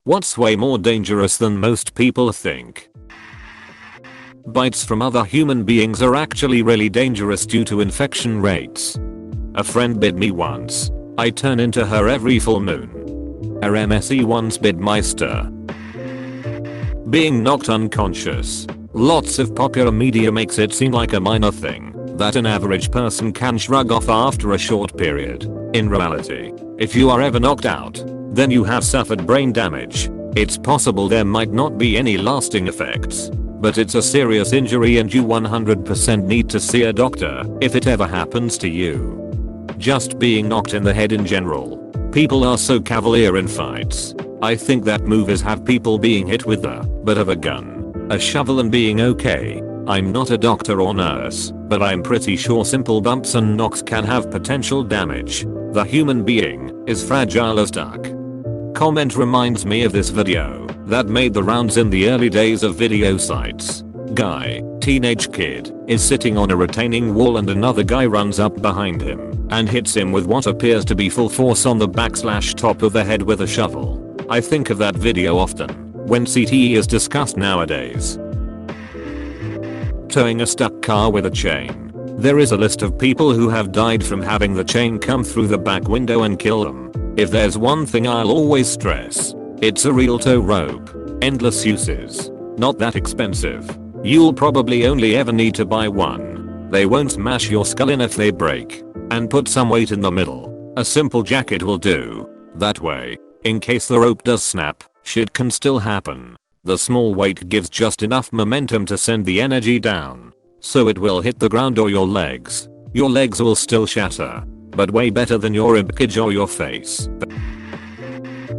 What's way more dangerous than most people think? Bites from other human beings are actually really dangerous due to infection rates. A friend bit me once. I turn into her every full moon. Her MSE once bit my stir. Being knocked unconscious. Lots of popular media makes it seem like a minor thing that an average person can shrug off after a short period. In reality, if you are ever knocked out, then you have suffered brain damage. It's possible there might not be any lasting effects, but it's a serious injury and you 100% need to see a doctor if it ever happens to you. Just being knocked in the head in general. People are so cavalier in fights. I think that movies have people being hit with the butt of a gun, a shovel and being okay. I'm not a doctor or nurse, but I'm pretty sure simple bumps and knocks can have potential damage. The human being is fragile as duck. Comment reminds me of this video that made the rounds in the early days of video sites. Guy, teenage kid, is sitting on a retaining wall and another guy runs up behind him and hits him with what appears to be full force on the /top of the head with a shovel. I think of that video often when CTE is discussed nowadays. Towing a stuck car with a chain. There is a list of people who have died from having the chain come through the back window and kill them. If there's one thing I'll always stress, it's a real tow rope. Endless uses. Not that expensive. You'll probably only ever need to buy one. They won't smash your skull in if they break. And put some weight in the middle. A simple jacket will do. That way, in case the rope does snap, shit can still happen. The small weight gives just enough momentum to send the energy down. So it will hit the ground or your legs. Your legs will still shatter, but way better than your ribcage or your face.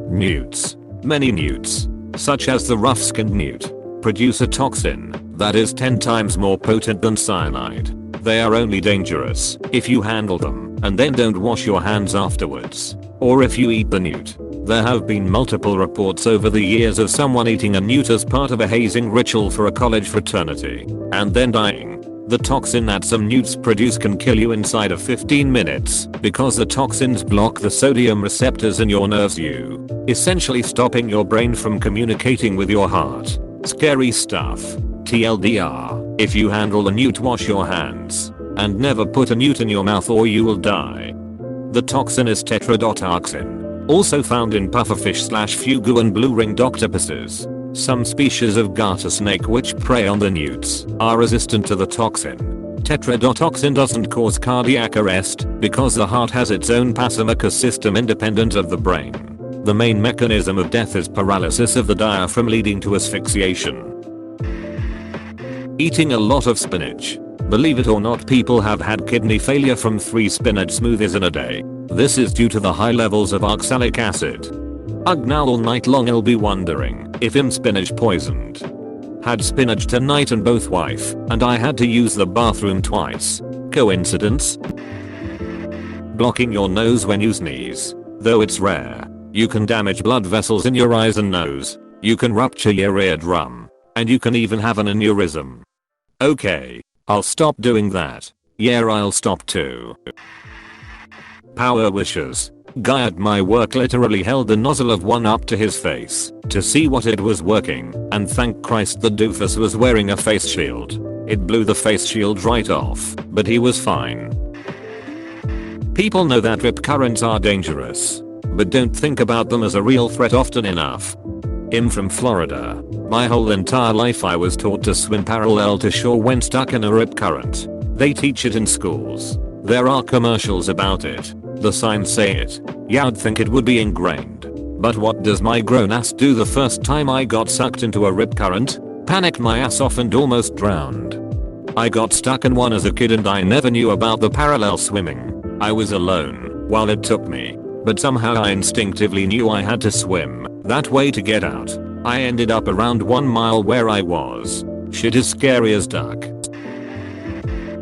Newts. Many newts, such as the rough-skinned newt, produce a toxin that is 10 times more potent than cyanide. They are only dangerous if you handle them and then don't wash your hands afterwards, or if you eat the newt. There have been multiple reports over the years of someone eating a newt as part of a hazing ritual for a college fraternity, and then dying. The toxin that some newts produce can kill you inside of 15 minutes because the toxins block the sodium receptors in your nerves, essentially stopping your brain from communicating with your heart. Scary stuff. TLDR, if you handle a newt, wash your hands and never put a newt in your mouth or you will die. The toxin is tetrodotoxin, also found in pufferfish/fugu and blue-ringed octopuses. Some species of garter snake which prey on the newts are resistant to the toxin. Tetrodotoxin doesn't cause cardiac arrest because the heart has its own pacemaker system independent of the brain. The main mechanism of death is paralysis of the diaphragm leading to asphyxiation. Eating a lot of spinach. Believe it or not, people have had kidney failure from 3 spinach smoothies in a day. This is due to the high levels of oxalic acid. Ugh, now all night long I'll be wondering if I'm spinach poisoned. Had spinach tonight and both wife and I had to use the bathroom twice. Coincidence? Blocking your nose when you sneeze. Though it's rare, you can damage blood vessels in your eyes and nose. You can rupture your eardrum. And you can even have an aneurysm. Okay, I'll stop doing that. Yeah, I'll stop too. Power wishes. Guy at my work literally held the nozzle of one up to his face to see what it was working, and thank Christ the doofus was wearing a face shield. It blew the face shield right off, but he was fine. People know that rip currents are dangerous, but don't think about them as a real threat often enough. I'm from Florida. My whole entire life I was taught to swim parallel to shore when stuck in a rip current. They teach it in schools. There are commercials about it. The signs say it. Yeah, I'd think it would be ingrained. But what does my grown ass do the first time I got sucked into a rip current? Panicked my ass off and almost drowned. I got stuck in one as a kid and I never knew about the parallel swimming. I was alone while it took me, but somehow I instinctively knew I had to swim that way to get out. I ended up around 1 mile where I was. Shit is scary as duck.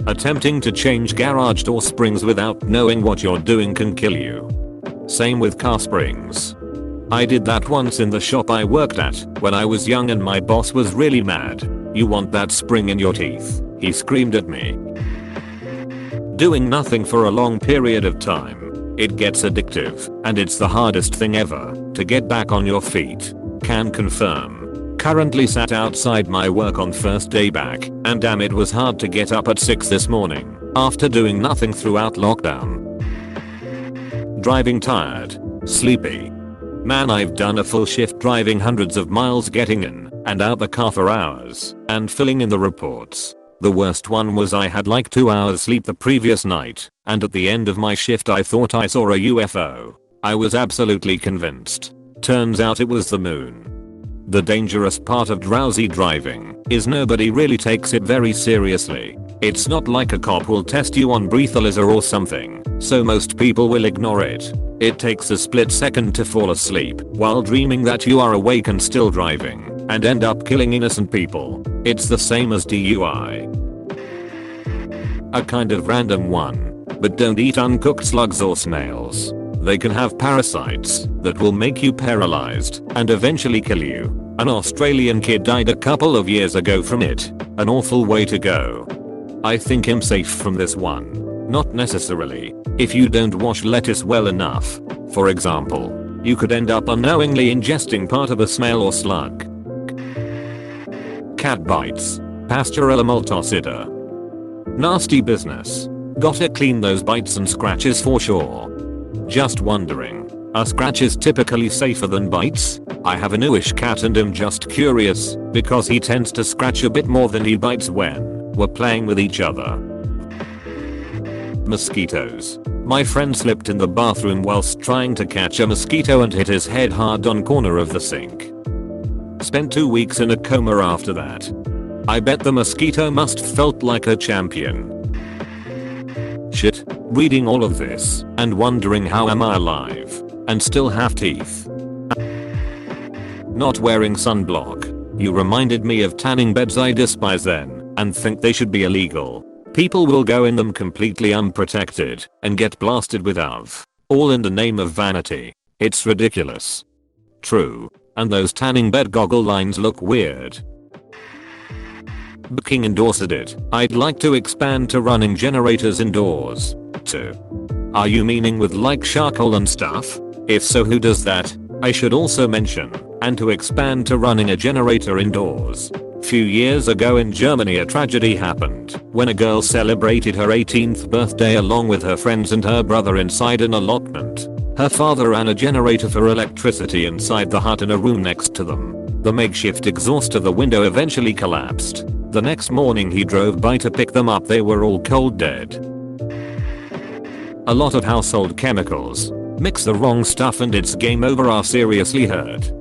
Attempting to change garage door springs without knowing what you're doing can kill you. Same with car springs. I did that once in the shop I worked at when I was young and my boss was really mad. "You want that spring in your teeth," he screamed at me. Doing nothing for a long period of time. It gets addictive, and it's the hardest thing ever to get back on your feet. can confirm. Currently sat outside my work on first day back, and damn it was hard to get up at 6 this morning, after doing nothing throughout lockdown. Driving tired. Sleepy. Man, I've done a full shift driving hundreds of miles getting in and out the car for hours and filling in the reports. The worst one was I had like 2 hours sleep the previous night, and at the end of my shift I thought I saw a UFO. I was absolutely convinced. Turns out it was the moon. The dangerous part of drowsy driving is nobody really takes it very seriously. It's not like a cop will test you on breathalyzer or something, so most people will ignore it. It takes a split second to fall asleep while dreaming that you are awake and still driving, and end up killing innocent people. It's the same as DUI. A kind of random one, but don't eat uncooked slugs or snails. They can have parasites that will make you paralyzed and eventually kill you. An Australian kid died a couple of years ago from it. An awful way to go. I think I'm safe from this one. Not necessarily. If you don't wash lettuce well enough. For example, you could end up unknowingly ingesting part of a snail or slug. Cat bites. Pasteurella multocida. Nasty business. Gotta clean those bites and scratches for sure. Just wondering, are scratches typically safer than bites? I have a newish cat and am just curious because he tends to scratch a bit more than he bites when we're playing with each other. Mosquitoes. My friend slipped in the bathroom whilst trying to catch a mosquito and hit his head hard on corner of the sink. Spent 2 weeks in a coma after that. I bet the mosquito must felt like a champion. Shit, reading all of this and wondering how am I alive and still have teeth. Not wearing sunblock. You reminded me of tanning beds I despise then and think they should be illegal. People will go in them completely unprotected and get blasted with UV. All in the name of vanity. It's ridiculous. True. And those tanning bed goggle lines look weird. Booking endorsed it. I'd like to expand to running generators indoors. Too. Are you meaning with like charcoal and stuff? If so, who does that? I should also mention, and to expand to running a generator indoors. Few years ago in Germany a tragedy happened when a girl celebrated her 18th birthday along with her friends and her brother inside an allotment. Her father ran a generator for electricity inside the hut in a room next to them. The makeshift exhaust to the window eventually collapsed. The next morning he drove by to pick them up. They were all cold dead. A lot of household chemicals. Mix the wrong stuff and it's game over. Are seriously hurt.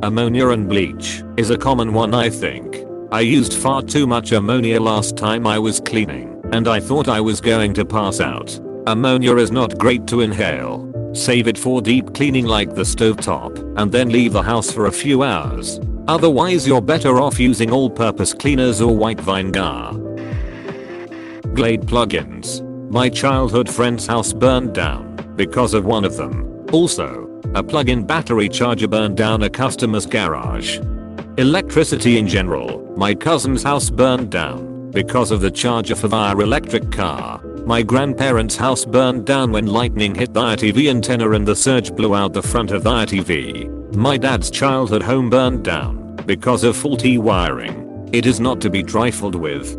Ammonia and bleach is a common one I think. I used far too much ammonia last time I was cleaning and I thought I was going to pass out. Ammonia is not great to inhale. Save it for deep cleaning like the stovetop and then leave the house for a few hours. Otherwise you're better off using all-purpose cleaners or white vinegar. Glade plugins. My childhood friend's house burned down because of one of them. Also, a plug-in battery charger burned down a customer's garage. Electricity in general. My cousin's house burned down because of the charger for their electric car. My grandparents' house burned down when lightning hit their TV antenna and the surge blew out the front of their TV. My dad's childhood home burned down because of faulty wiring. It is not to be trifled with.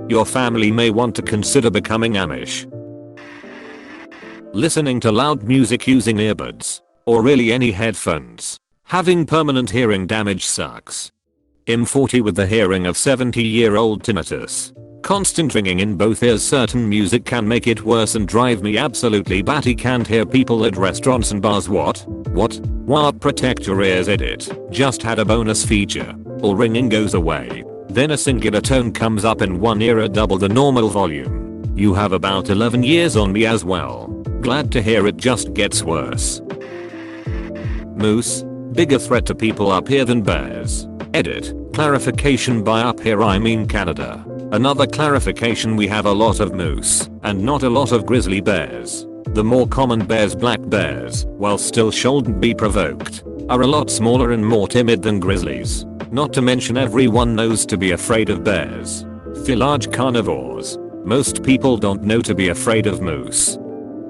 Your family may want to consider becoming Amish. Listening to loud music using earbuds. Or really any headphones. Having permanent hearing damage sucks. I'm 40 with the hearing of 70-year-old tinnitus. Constant ringing in both ears. Certain music can make it worse and drive me absolutely batty. Can't hear people at restaurants and bars. What? Protect your ears. Edit. Just had a bonus feature. All ringing goes away. Then a singular tone comes up in one ear at double the normal volume. You have about 11 years on me as well. Glad to hear it just gets worse. Moose. Bigger threat to people up here than bears. Edit. Clarification. By up here I mean Canada. Another clarification, we have a lot of moose and not a lot of grizzly bears. The more common bears, black bears, while still shouldn't be provoked, are a lot smaller and more timid than grizzlies. Not to mention everyone knows to be afraid of bears. For large carnivores, most people don't know to be afraid of moose.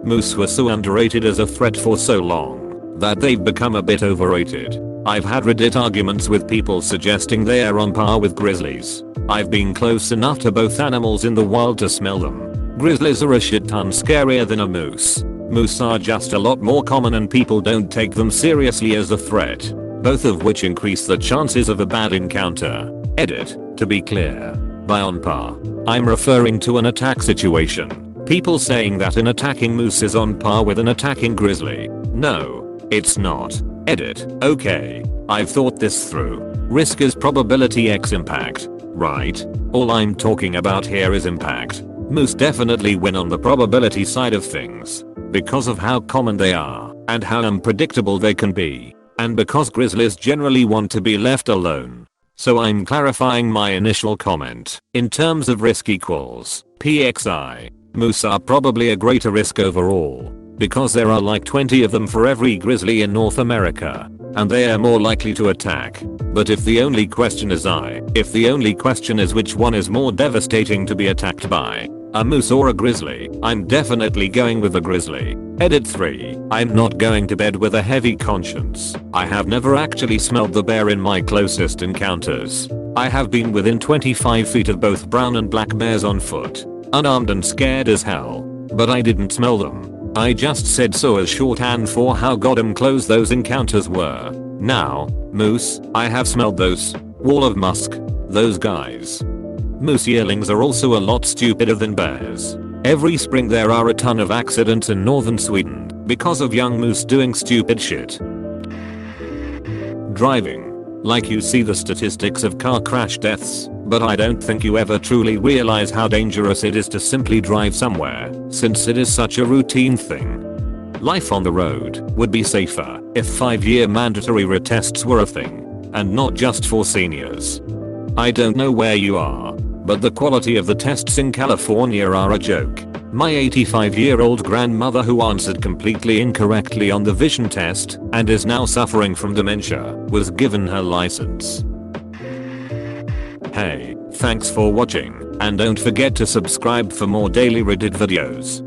Moose were so underrated as a threat for so long that they've become a bit overrated. I've had Reddit arguments with people suggesting they are on par with grizzlies. I've been close enough to both animals in the wild to smell them. Grizzlies are a shit ton scarier than a moose. Moose are just a lot more common and people don't take them seriously as a threat, both of which increase the chances of a bad encounter. Edit. To be clear, by on par, I'm referring to an attack situation. People saying that an attacking moose is on par with an attacking grizzly. No, it's not. Edit. Okay, I've thought this through. Risk is probability x impact, right? All I'm talking about here is impact. Moose definitely win on the probability side of things, because of how common they are, and how unpredictable they can be, and because grizzlies generally want to be left alone. So I'm clarifying my initial comment. In terms of risk equals PXI, moose are probably a greater risk overall, because there are like 20 of them for every grizzly in North America, and they are more likely to attack. But if the only question is which one is more devastating to be attacked by, a moose or a grizzly, I'm definitely going with a grizzly. Edit 3. I'm not going to bed with a heavy conscience. I have never actually smelled the bear in my closest encounters. I have been within 25 feet of both brown and black bears on foot, unarmed and scared as hell, but I didn't smell them. I just said so as shorthand for how goddamn close those encounters were. Now, moose, I have smelled those. Wall of musk. Those guys. Moose yearlings are also a lot stupider than bears. Every spring there are a ton of accidents in northern Sweden because of young moose doing stupid shit. Driving. Like you see the statistics of car crash deaths, but I don't think you ever truly realize how dangerous it is to simply drive somewhere, since it is such a routine thing. Life on the road would be safer if 5-year mandatory retests were a thing, and not just for seniors. I don't know where you are, but the quality of the tests in California are a joke. My 85-year-old grandmother who answered completely incorrectly on the vision test and is now suffering from dementia was given her license. Hey, thanks for watching, and don't forget to subscribe for more daily Reddit videos.